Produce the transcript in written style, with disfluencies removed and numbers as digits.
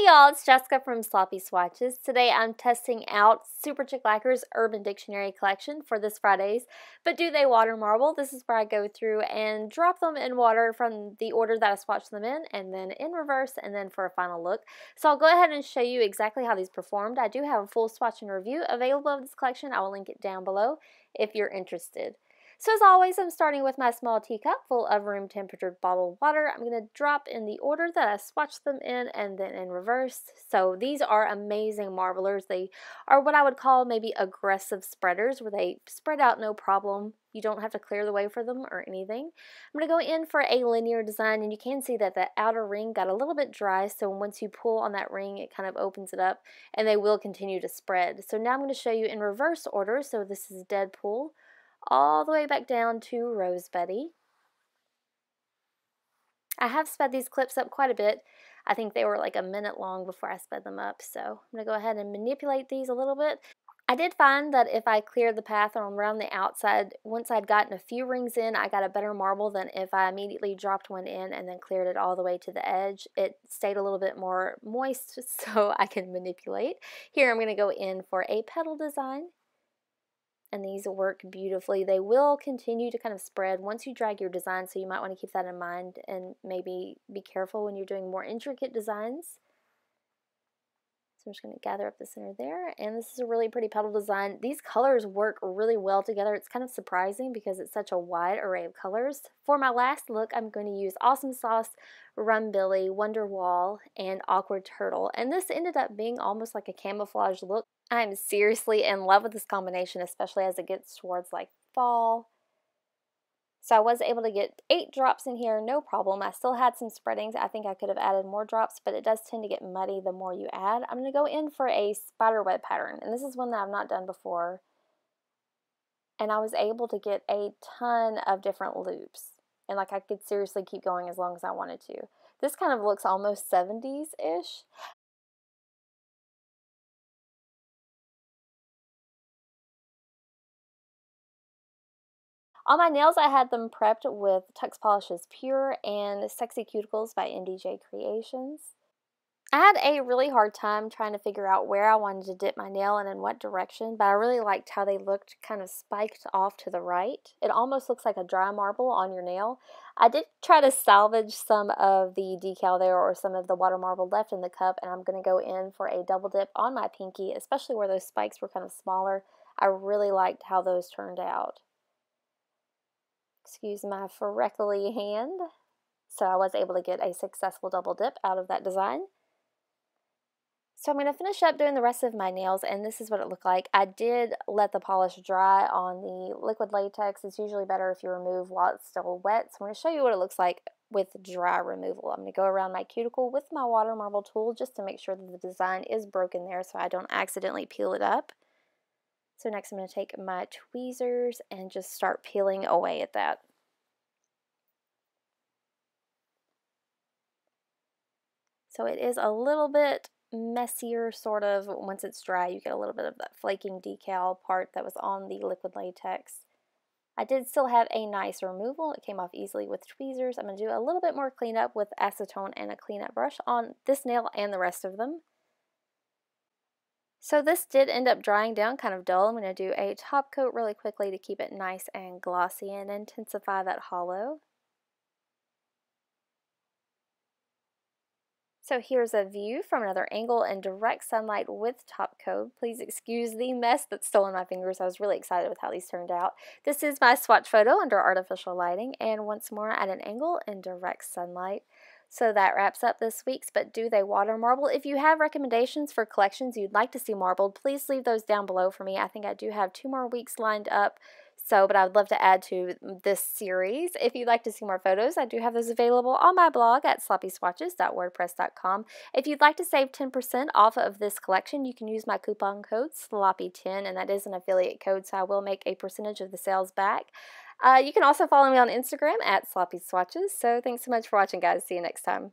Hey y'all, it's Jessica from Sloppy Swatches. Today I'm testing out SuperChic Lacquer's Urban Dictionary collection for this Friday's But Do They Watermarble? This is where I go through and drop them in water from the order that I swatched them in, and then in reverse, and then for a final look. So I'll go ahead and show you exactly how these performed. I do have a full swatch and review available of this collection. I will link it down below if you're interested. So as always, I'm starting with my small teacup full of room temperature bottled water. I'm going to drop in the order that I swatched them in and then in reverse. So these are amazing marblers. They are what I would call maybe aggressive spreaders, where they spread out no problem. You don't have to clear the way for them or anything. I'm going to go in for a linear design, and you can see that the outer ring got a little bit dry, so once you pull on that ring, it kind of opens it up, and they will continue to spread. So now I'm going to show you in reverse order. So this is Deadpool, all the way back down to Rose Betty. I have sped these clips up quite a bit. I think they were like a minute long before I sped them up, so I'm going to go ahead and manipulate these a little bit. I did find that if I cleared the path around the outside, once I'd gotten a few rings in, I got a better marble than if I immediately dropped one in and then cleared it all the way to the edge. It stayed a little bit more moist so I can manipulate. Here I'm going to go in for a petal design. And these work beautifully. They will continue to kind of spread once you drag your design, so you might want to keep that in mind and maybe be careful when you're doing more intricate designs. So I'm just going to gather up the center there, and this is a really pretty petal design. These colors work really well together. It's kind of surprising because it's such a wide array of colors. For my last look, I'm going to use Awesome Sauce, Rum-billy, Wonderwall, and Awkward Turtle, and this ended up being almost like a camouflage look. I'm seriously in love with this combination, especially as it gets towards like fall. So I was able to get 8 drops in here, no problem. I still had some spreadings. I think I could have added more drops, but it does tend to get muddy the more you add. I'm going to go in for a spiderweb pattern, and this is one that I've not done before. And I was able to get a ton of different loops, and like I could seriously keep going as long as I wanted to. This kind of looks almost 70s-ish. On my nails, I had them prepped with Tux Polishes Pure and Sexy Cuticles by MDJ Creations. I had a really hard time trying to figure out where I wanted to dip my nail and in what direction, but I really liked how they looked kind of spiked off to the right. It almost looks like a dry marble on your nail. I did try to salvage some of the decal there or some of the water marble left in the cup, and I'm going to go in for a double dip on my pinky, especially where those spikes were kind of smaller. I really liked how those turned out. Excuse my freckly hand. So I was able to get a successful double dip out of that design. So I'm going to finish up doing the rest of my nails, and this is what it looked like. I did let the polish dry on the liquid latex. It's usually better if you remove while it's still wet. So I'm going to show you what it looks like with dry removal. I'm going to go around my cuticle with my water marble tool just to make sure that the design is broken there so I don't accidentally peel it up. So next I'm going to take my tweezers and just start peeling away at that. So it is a little bit messier, sort of. Once it's dry, you get a little bit of that flaking decal part that was on the liquid latex. I did still have a nice removal. It came off easily with tweezers. I'm going to do a little bit more cleanup with acetone and a cleanup brush on this nail and the rest of them. So this did end up drying down kind of dull. I'm going to do a top coat really quickly to keep it nice and glossy and intensify that hollow. So here's a view from another angle in direct sunlight with top coat. Please excuse the mess that's still on my fingers. I was really excited with how these turned out. This is my swatch photo under artificial lighting, and once more at an angle in direct sunlight. So that wraps up this week's But Do They Watermarble? If you have recommendations for collections you'd like to see marbled, please leave those down below for me. I think I do have 2 more weeks lined up, but I would love to add to this series. If you'd like to see more photos, I do have those available on my blog at sloppyswatches.wordpress.com. If you'd like to save 10% off of this collection, you can use my coupon code SLOPPY10, and that is an affiliate code, so I will make a percentage of the sales back. You can also follow me on Instagram at Sloppy Swatches. So thanks so much for watching, guys. See you next time.